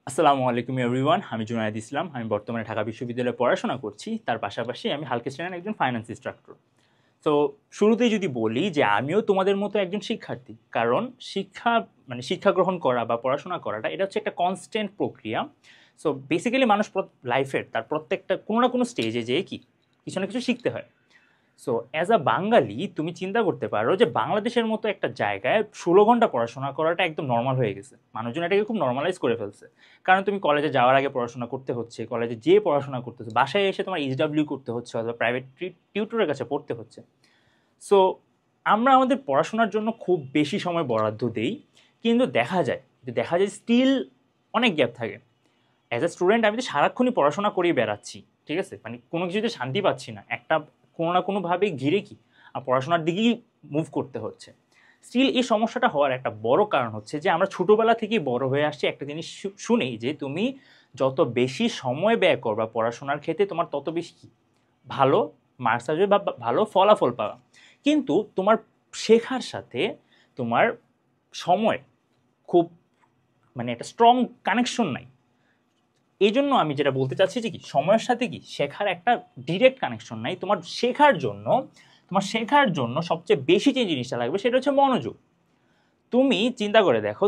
আসসালামু আলাইকুম এভরিওয়ান, আমি জুনায়েদ ইসলাম। আমি বর্তমানে ঢাকা বিশ্ববিদ্যালয়ে পড়াশোনা করছি। তার পাশাপাশি আমি হালকেস্টানের একজন ফাইন্যান্স ইনস্ট্রাক্টর। তো শুরুতেই যদি বলি যে আমিও তোমাদের মতো একজন শিক্ষার্থী, কারণ শিক্ষা গ্রহণ করা বা পড়াশোনা করাটা এটা হচ্ছে একটা কনস্ট্যান্ট প্রক্রিয়া। সো বেসিক্যালি মানুষ লাইফের তার প্রত্যেকটা কোনো না কোনো স্টেজে যেয়ে কিছু না কিছু শিখতে হয়। সো অ্যাজ আ বাঙালি তুমি চিন্তা করতে পারো যে বাংলাদেশের মতো একটা জায়গায় 16 ঘন্টা পড়াশোনা করাটা একদম নর্মাল হয়ে গেছে, মানুষজন এটাকে খুব নর্মালাইজ করে ফেলছে। কারণ তুমি কলেজে যাওয়ার আগে পড়াশোনা করতে হচ্ছে, কলেজে যেয়ে পড়াশোনা করতেছে, বাসায় এসে তোমার এইচডাব্লিউ করতে হচ্ছে অথবা প্রাইভেট টিউটরের কাছে পড়তে হচ্ছে। সো আমরা আমাদের পড়াশোনার জন্য খুব বেশি সময় বরাদ্দ দেই, কিন্তু দেখা যায় স্টিল অনেক গ্যাপ থাকে। অ্যাজ এ স্টুডেন্ট আমি তো সারাক্ষণই পড়াশোনা করেই বেড়াচ্ছি, ঠিক আছে, মানে কোনো কিছুতে শান্তি পাচ্ছি না, একটা কোনো না কোনোভাবে ঘিরে আর পড়াশোনার দিকেই মুভ করতে হচ্ছে। স্টিল এই সমস্যাটা হওয়ার একটা বড় কারণ হচ্ছে যে আমরা ছোটোবেলা থেকেই বড় হয়ে আসছি একটা জিনিস শুনেই যে তুমি যত বেশি সময় ব্যয় করবা পড়াশোনার ক্ষেত্রে তোমার তত বেশি ভালো মার্কস আসবে বা ভালো ফলাফল পাবা। কিন্তু তোমার শেখার সাথে তোমার সময় খুব মানে একটা স্ট্রং কানেকশন নাই। এই জন্য আমি যেটা বলতে চাচ্ছি যে সময়ের সাথে শেখার একটা ডিরেক্ট কানেকশন নাই। তোমার শেখার জন্য সবচেয়ে বেশি যে জিনিসটা লাগবে সেটা হচ্ছে মনোযোগ। তুমি চিন্তা করে দেখো,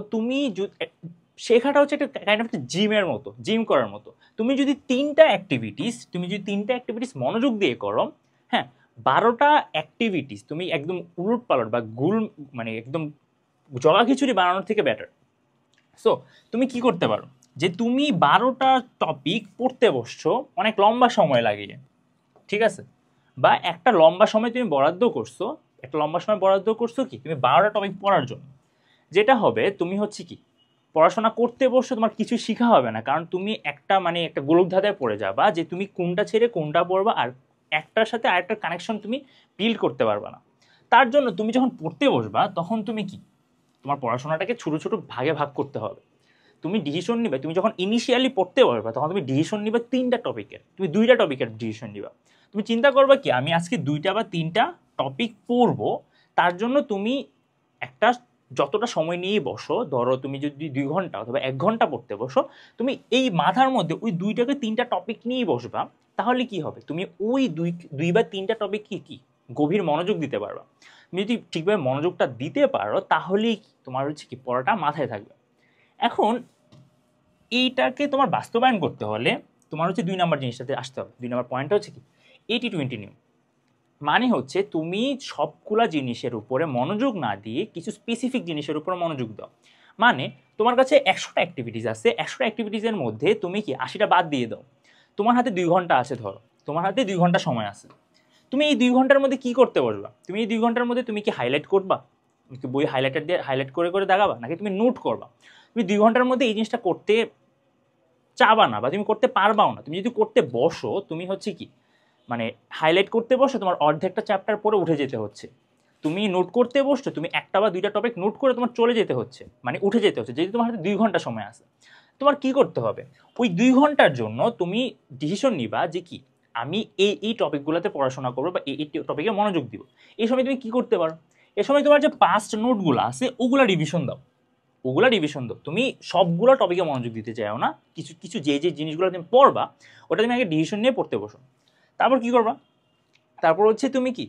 শেখাটা হচ্ছে একটা কাইন্ড অফ জিমের মতো, জিম করার মতো। তুমি যদি তিনটা অ্যাক্টিভিটিস মনোযোগ দিয়ে করো, হ্যাঁ, 12টা অ্যাক্টিভিটিস তুমি একদম উলট পালট বা গুল মানে একদম জগা খিচুড়ি বানানোর থেকে বেটার। সো তুমি কি করতে পারো যে তুমি 12টা টপিক পড়তে বসছো অনেক লম্বা সময় লাগিয়ে, ঠিক আছে, বা একটা লম্বা সময় বরাদ্দ করছো কি তুমি 12টা টপিক পড়ার জন্য। যেটা হবে তুমি হচ্ছে কি পড়াশোনা করতে বসছো, তোমার কিছু শেখা হবে না, কারণ তুমি একটা গোলকধাঁধায় পড়ে যাবা যে তুমি কোনটা ছেড়ে কোনটা পড়বা, আর একটার সাথে আরেকটার কানেকশন তুমি বিল্ড করতে পারবা না। তার জন্য তুমি যখন পড়তে বসবা তখন তোমার পড়াশোনাটাকে ছোট ছোট ভাগে ভাগ করতে হবে। তুমি যখন ইনিশিয়ালি পড়তে পারবা তখন তুমি ডিসিশন নিবে 3টা টপিকের, তুমি 2টা টপিকের ডিসিশন নিবা। তুমি চিন্তা করবা কি আমি আজকে 2টা বা 3টা টপিক পড়বো। তার জন্য তুমি একটা যতটা সময় নিয়েই বসো, ধরো তুমি যদি 2 ঘন্টা অথবা 1 ঘন্টা পড়তে বসো, তুমি এই মাথার মধ্যে ওই 2টা কি 3টা টপিক নিয়েই বসবা। তাহলে কি হবে, তুমি ওই দুই বা 3টা টপিক কি গভীর মনোযোগ দিতে পারবা। তুমি যদি ঠিকভাবে মনোযোগটা দিতে পারো তাহলেই তোমার হচ্ছে কি পড়াটা মাথায় থাকবে। এখন এইটাকে তোমার বাস্তবায়ন করতে হলে তোমার হচ্ছে 2 নম্বর জিনিসটাতে আসতে হবে। 2 নম্বর পয়েন্টটা হচ্ছে কি 80-20 নিয়ম। মানে হচ্ছে তুমি সবগুলা জিনিসের উপরে মনোযোগ না দিয়ে কিছু স্পেসিফিক জিনিসের উপর মনোযোগ দাও। মানে তোমার কাছে 100টা অ্যাক্টিভিটিস আছে, 100টা অ্যাক্টিভিটিসের মধ্যে তুমি কি 80টা বাদ দিয়ে দাও। তোমার হাতে 2 ঘন্টা আছে, ধরো তোমার হাতে 2 ঘন্টা সময় আছে। তুমি এই 2 ঘন্টার মধ্যে কি করতে বসবা? তুমি এই 2 ঘন্টার মধ্যে তুমি কি হাইলাইট করবা? তুমি কি বই হাইলাইটার দিয়ে হাইলাইট করে করে দাগাবা, নাকি তুমি নোট করবা? তুমি 2 ঘন্টার মধ্যে এই জিনিসটা করতে চাবা না বা তুমি করতে পারবাও না। তুমি যদি করতে বসো তুমি হচ্ছে কি মানে হাইলাইট করতে বসো, তোমার অর্ধেকটা চ্যাপ্টার পরে উঠে যেতে হচ্ছে। তুমি নোট করতে বসছো, তুমি 1টা বা 2টা টপিক নোট করে তোমার চলে যেতে হচ্ছে, মানে উঠে যেতে হচ্ছে, যেহেতু তোমার হাতে 2 ঘন্টা সময় আছে। তোমার কি করতে হবে, ওই 2 ঘন্টার জন্য তুমি ডিসিশন নিবা যে কি আমি এই এই টপিকগুলোতে পড়াশোনা করবো বা এই টপিকে মনোযোগ দিব। এই সময় তুমি কি করতে পারো, এ সময় তোমার যে পাস্ট নোটগুলো আছে ওগুলা রিভিশন দাও। তুমি সবগুলো টপিকে মনোযোগ দিতে চাও না, কিছু কিছু যে জিনিসগুলো তুমি পড়বা ওটা তুমি আগে ডিসিশন নিয়ে পড়তে বসো। তারপর কি করবা, তারপর হচ্ছে তুমি কি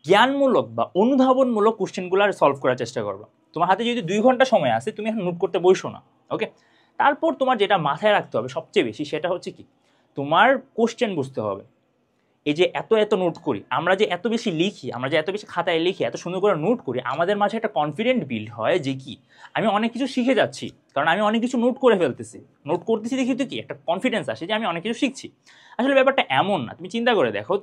জ্ঞানমূলক বা অনুধাবনমূলক কোশ্চেনগুলো সলভ করার চেষ্টা করবা। তোমার হাতে যদি 2 ঘন্টা সময় আছে তুমি এখন নোট করতে বসো না, ওকে। তারপর তোমার যেটা মাথায় রাখতে হবে সবচেয়ে বেশি সেটা হচ্ছে কি তোমার কোশ্চেন বুঝতে হবে। এই যে এত এত নোট করি আমরা, যে এত বেশি লিখি, আমরা যে এত বেশি খাতায় লিখি, এত সুন্দর করে নোট করি, আমাদের মাঝে একটা কনফিডেন্ট বিল্ড হয় যে কি আমি অনেক কিছু শিখে যাচ্ছি, কারণ আমি অনেক কিছু নোট করে ফেলতেছি। নোট করতেছি দেখি তো কি একটা কনফিডেন্স আসে যে আমি অনেক কিছু শিখছি। আসলে ব্যাপারটা এমন না। তুমি চিন্তা করে দেখো,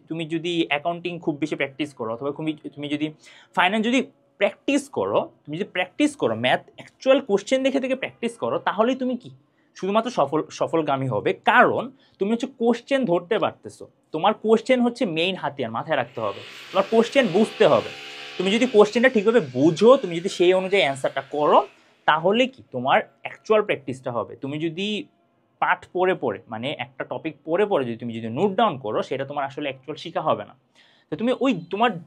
তুমি যদি অ্যাকাউন্টিং খুব বেশি প্র্যাকটিস করো অথবা তুমি যদি ফাইন্যান্স যদি প্র্যাকটিস করো, ম্যাথ অ্যাকচুয়াল কোশ্চেন দেখে থেকে প্র্যাকটিস করো, তাহলেই তুমি কি শুধুমাত্র সফলগামী হবে। কারণ তুমি হচ্ছে কোশ্চেন ধরতে পারতেছো। তোমার কোশ্চেন হচ্ছে মেইন হাতিয়ার, মাথায় রাখতে হবে। তোমার কোশ্চেন বুঝতে হবে। তুমি যদি কোশ্চেনটা ঠিকভাবে বুঝো, তুমি যদি সেই অনুযায়ী অ্যান্সারটা করো, তাহলে কি তোমার অ্যাকচুয়াল প্র্যাকটিসটা হবে। তুমি যদি পাঠ পড়ে পড়ে মানে একটা টপিক পড়ে পড়ে যদি তুমি যদি নোট ডাউন করো, সেটা তোমার আসলে অ্যাকচুয়াল শেখা হবে না। তো তুমি ওই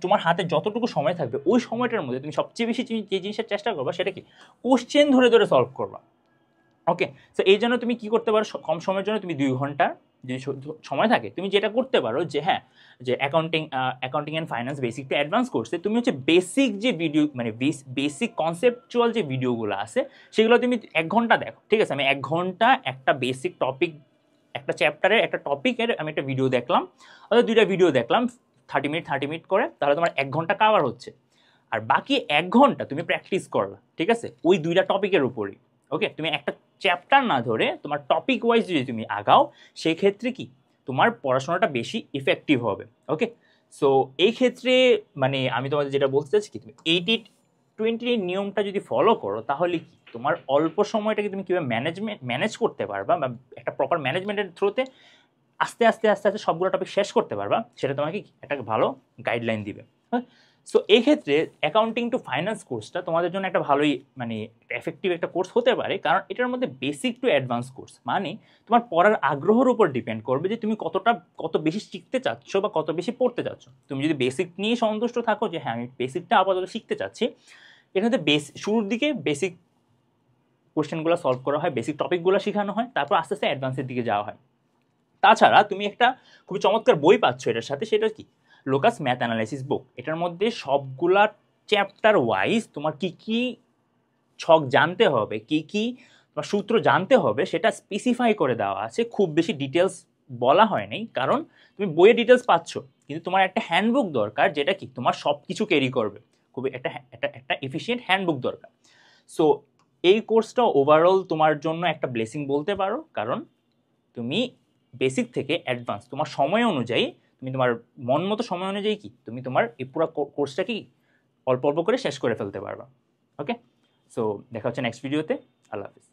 তোমার হাতে যতটুকু সময় থাকবে ওই সময়টার মধ্যে তুমি সবচেয়ে বেশি যে জিনিসের চেষ্টা করবা সেটা কি কোশ্চেন ধরে ধরে সলভ করবা। ওকে, সো এই জন্য তুমি কি করতে পারো, কম সময়ের জন্য তুমি 2 ঘন্টা যদি সময় থাকে, তুমি যেটা করতে পারো যে হ্যাঁ, যে accounting and finance basic to advance কোর্সে তুমি হচ্ছে বেসিক যে ভিডিও মানে বেসিক কনসেপচুয়াল যে ভিডিওগুলো আছে সেগুলো তুমি 1 ঘন্টা দেখো, ঠিক আছে? আমি 1 ঘন্টা একটা বেসিক টপিক, একটা চ্যাপ্টারের একটা টপিকের আমি একটা ভিডিও দেখলাম, অথবা 2টা ভিডিও দেখলাম 30 মিনিট করে, তাহলে তোমার 1 ঘন্টা কাভার হচ্ছে। আর বাকি 1 ঘন্টা তুমি প্র্যাকটিস করলা, ঠিক আছে, ওই 2টা টপিকের উপরই। ওকে, তুমি একটা চ্যাপ্টার না ধরে তোমার টপিক ওয়াইজ যদি তুমি আগাও, সেই ক্ষেত্রে কি তোমার পড়াশোনাটা বেশি ইফেক্টিভ হবে। ওকে, সো এই ক্ষেত্রে মানে আমি তোমাদের যেটা বলতে চাচ্ছি কি, তুমি 80-20 নিয়মটা যদি ফলো করো, তাহলে কি তোমার অল্প সময়টাকে তুমি কীভাবে ম্যানেজ করতে পারবা, বা একটা প্রপার ম্যানেজমেন্টের থ্রুতে আস্তে আস্তে আস্তে আস্তে সবগুলো টপিক শেষ করতে পারবা, সেটা তোমাকে একটা ভালো গাইডলাইন দিবে। সো এই ক্ষেত্রে অ্যাকাউন্টিং টু ফাইন্যান্স কোর্সটা তোমাদের জন্য একটা ভালোই মানে এফেক্টিভ একটা কোর্স হতে পারে, কারণ এটার মধ্যে বেসিক টু অ্যাডভান্স কোর্স, মানে তোমার পড়ার আগ্রহের উপর ডিপেন্ড করবে যে তুমি কত বেশি শিখতে চাচ্ছ বা কত বেশি পড়তে চাচ্ছ। তুমি যদি বেসিক নিয়ে সন্তুষ্ট থাকো যে হ্যাঁ আমি বেসিকটা আপাতত শিখতে চাচ্ছি, এর মধ্যে শুরুর দিকে বেসিক কোশ্চেনগুলো সলভ করা হয়, বেসিক টপিকগুলো শেখানো হয়, তারপর আস্তে আস্তে অ্যাডভান্সের দিকে যাওয়া হয়। তাছাড়া তুমি একটা খুবই চমৎকার বই পাচ্ছ এটার সাথে, সেটা কি লোকাস ম্যাথ অ্যানালাইসিস বুক। এটার মধ্যে সবগুলা চ্যাপ্টার ওয়াইজ তোমার কি কি ছক জানতে হবে, কি কি তোমার সূত্র জানতে হবে, সেটা স্পেসিফাই করে দেওয়া আছে। খুব বেশি ডিটেলস বলা হয়নি, কারণ তুমি বইয়ে ডিটেলস পাচ্ছ, কিন্তু তোমার একটা হ্যান্ডবুক দরকার যেটা কি তোমার সব কিছু ক্যারি করবে, খুবই একটা এফিশিয়েন্ট হ্যান্ডবুক দরকার। সো এই কোর্সটা ওভারঅল তোমার জন্য একটা ব্লেসিং বলতে পারো, কারণ তুমি বেসিক থেকে অ্যাডভান্স তোমার সময় অনুযায়ী, তুমি তোমার মন মতো সময় অনুযায়ী কি তুমি তোমার এই পুরো কোর্সটা কি অল্প অল্প করে শেষ করে ফেলতে পারবা। ওকে, সো দেখা হচ্ছে নেক্সট ভিডিওতে। আল্লাহ হাফিজ।